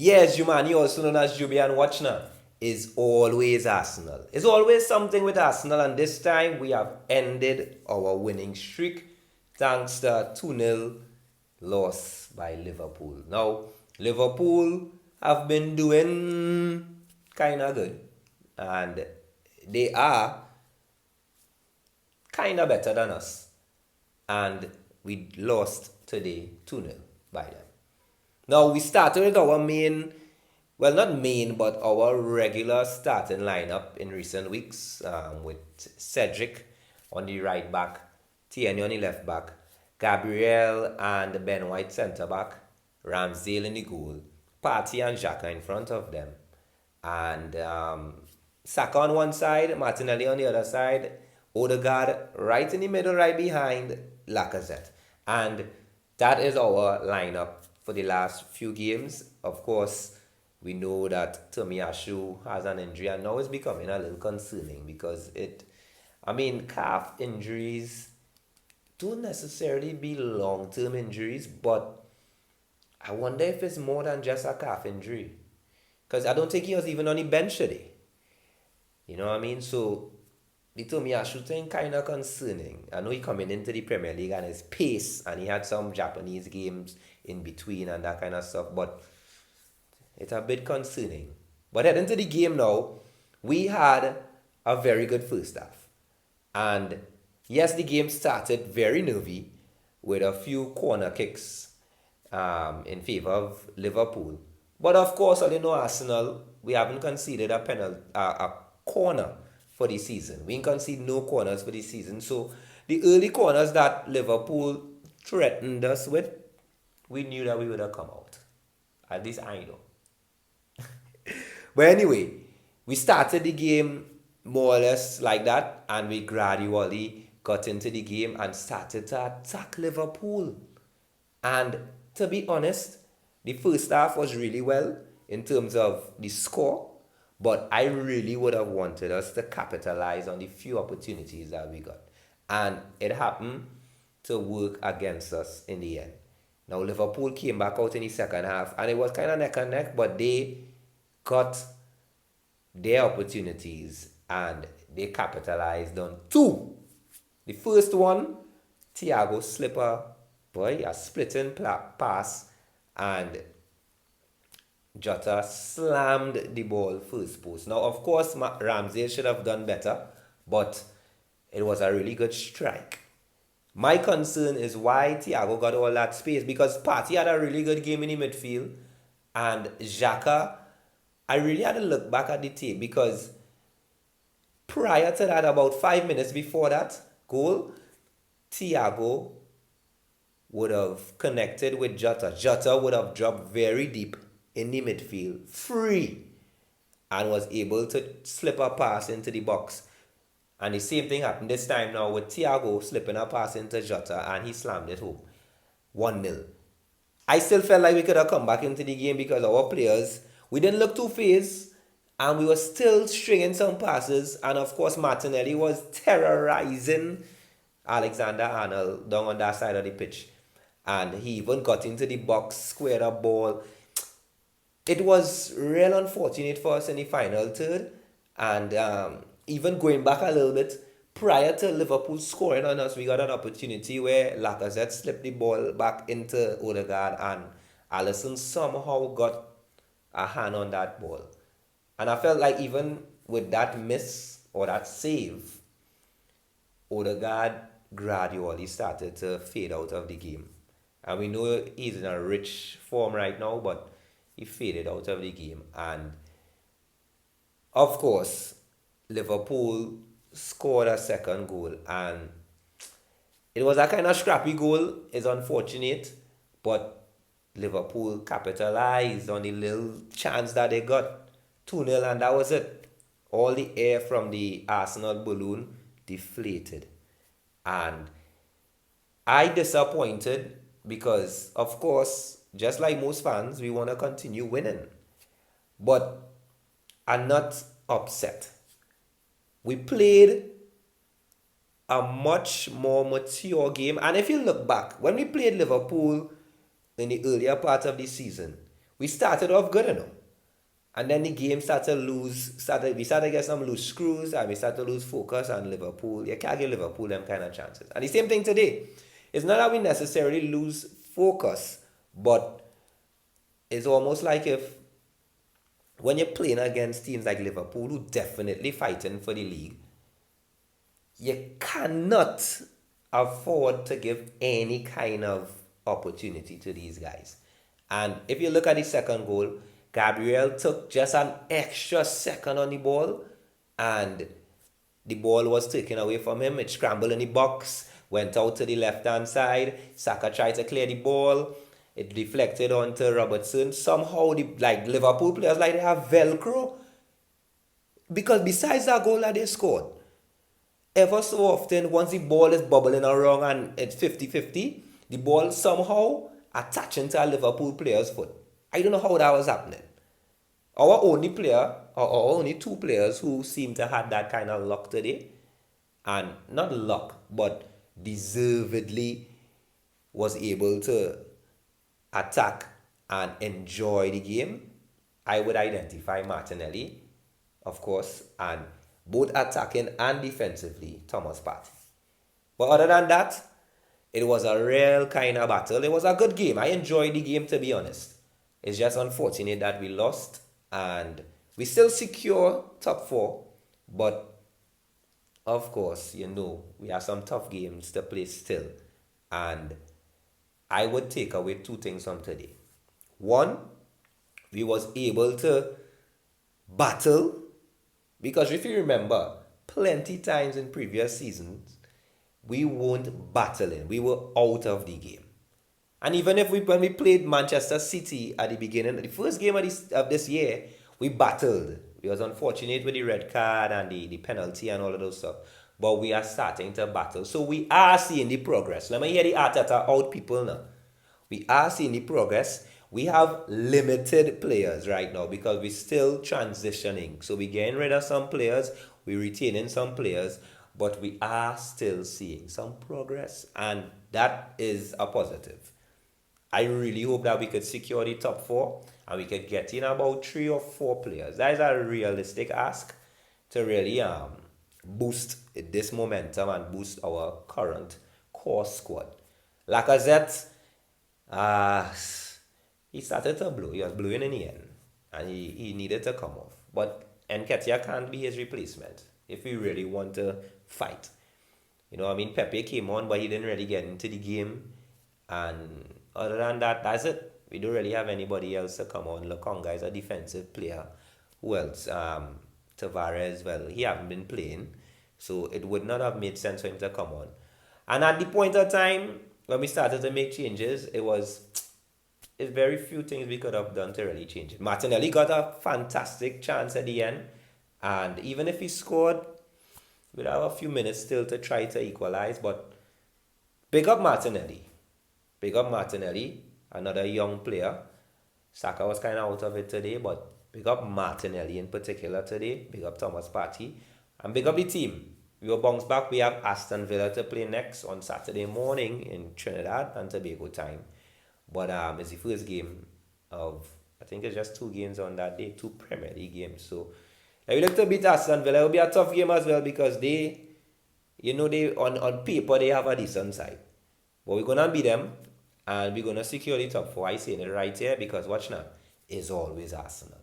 Yes, Jumani, also known as Jubian Watchner, is always Arsenal. It's always something with Arsenal, and this time we have ended our winning streak thanks to a 2-0 loss by Liverpool. Now, Liverpool have been doing kind of good, and they are kind of better than us. And we lost today 2-0 by them. Now we started with our main, well, not main, but our regular starting lineup in recent weeks with Cedric on the right back, Tierney on the left back, Gabriel and Ben White centre back, Ramsdale in the goal, Partey and Xhaka in front of them, and Saka on one side, Martinelli on the other side, Odegaard right in the middle, right behind Lacazette. And that is our lineup for the last few games. Of course, we know that Tomiyasu has an injury, and now it's becoming a little concerning because calf injuries don't necessarily be long-term injuries, but I wonder if it's more than just a calf injury. Because I don't think he was even on the bench today. You know what I mean? So the Tomiyasu thing kind of concerning. I know he coming into the Premier League and his pace, and he had some Japanese games in between and that kind of stuff, but it's a bit concerning. But heading to the game now, we had a very good first half. And yes, the game started very nervy with a few corner kicks in favor of Liverpool. But of course, all you know, Arsenal, we haven't conceded a penalty, a corner for the season. We ain't conceded no corners for the season. So the early corners that Liverpool threatened us with, we knew that we would have come out. At least I know. But anyway, we started the game more or less like that, and we gradually got into the game and started to attack Liverpool. And to be honest, the first half was really well in terms of the score, but I really would have wanted us to capitalize on the few opportunities that we got. And it happened to work against us in the end. Now, Liverpool came back out in the second half, and it was kind of neck and neck, but they got their opportunities and they capitalized on two. The first one, Thiago slipper, boy, a splitting pass, and Jota slammed the ball first post. Now, of course, Ramsey should have done better, but it was a really good strike. My concern is why Thiago got all that space, because Partey had a really good game in the midfield, and Xhaka, I really had to look back at the tape because prior to that, about 5 minutes before that goal, Thiago would have connected with Jota. Jota would have dropped very deep in the midfield, free, and was able to slip a pass into the box. And the same thing happened this time now with Thiago slipping a pass into Jota, and he slammed it home. 1-0. I still felt like we could have come back into the game because our players, we didn't look too phased, and we were still stringing some passes. And of course, Martinelli was terrorizing Alexander-Arnold down on that side of the pitch. And he even got into the box, squared a ball. It was real unfortunate for us in the final third. And even going back a little bit, prior to Liverpool scoring on us, we got an opportunity where Lacazette slipped the ball back into Odegaard, and Alisson somehow got a hand on that ball. And I felt like even with that miss or that save, Odegaard gradually started to fade out of the game. And we know he's in a rich form right now, but he faded out of the game. And of course, Liverpool scored a second goal, and it was a kind of scrappy goal. It's unfortunate, but Liverpool capitalized on the little chance that they got. 2-0, and that was it. All the air from the Arsenal balloon deflated. And I disappointed because, of course, just like most fans, we want to continue winning. But I'm not upset. We played a much more mature game. And if you look back, when we played Liverpool in the earlier part of the season, We started off good enough. And then the game started to we started to get some loose screws and we started to lose focus on Liverpool. You can't give Liverpool them kind of chances. And the same thing today. It's not that we necessarily lose focus, but it's almost like if when you're playing against teams like Liverpool, who definitely fighting for the league, you cannot afford to give any kind of opportunity to these guys. And if you look at the second goal, Gabriel took just an extra second on the ball and the ball was taken away from him. It scrambled in the box, went out to the left hand side. Saka tried to clear the ball. It deflected onto Robertson. Somehow the Liverpool players like they have Velcro. Because besides that goal that they scored, ever so often, once the ball is bubbling around and it's 50-50, the ball somehow attaching to a Liverpool player's foot. I don't know how that was happening. Our only player, or our only two players who seem to have that kind of luck today, and not luck, but deservedly was able to attack and enjoy the game, I would identify Martinelli, of course, and both attacking and defensively, Thomas Partey. But other than that, it was a real kind of battle. It was a good game. I enjoyed the game, to be honest. It's just unfortunate that we lost and we still secure top four. But of course, we have some tough games to play still. And I would take away two things from today. One, we was able to battle, because if you remember, plenty times in previous seasons, we weren't battling. We were out of the game. And even if when we played Manchester City at the beginning, the first game of this year, we battled. We was unfortunate with the red card and the penalty and all of those stuff. But we are starting to battle. So we are seeing the progress. Let me hear the Arteta out people now. We are seeing the progress. We have limited players right now because we're still transitioning. So we're getting rid of some players. We're retaining some players. But we are still seeing some progress. And that is a positive. I really hope that we could secure the top four and we could get in about 3 or 4 players. That is a realistic ask to really boost this momentum and boost our current core squad. Lacazette, he started to blow. He was blowing in the end and he needed to come off. But Nketiah can't be his replacement if we really want to fight. Pepe came on, but he didn't really get into the game. And other than that, that's it. We don't really have anybody else to come on. Lokonga is a defensive player. Who else? Tavares, well, he hasn't been playing. So it would not have made sense for him to come on. And at the point of time, when we started to make changes, it's very few things we could have done to really change it. Martinelli got a fantastic chance at the end. And even if he scored, we'd have a few minutes still to try to equalize. But big up Martinelli. Big up Martinelli, another young player. Saka was kind of out of it today, but big up Martinelli in particular today. Big up Thomas Partey. And big up the team. We will bounce back. We have Aston Villa to play next on Saturday morning in Trinidad and Tobago time. But it's the first game of, I think it's just 2 games on that day, 2 Premier League games. So we look to beat Aston Villa. It will be a tough game as well because they on paper they have a decent side. But we're going to beat them and we're going to secure the top 4. I saying it right here because watch now, it's always Arsenal.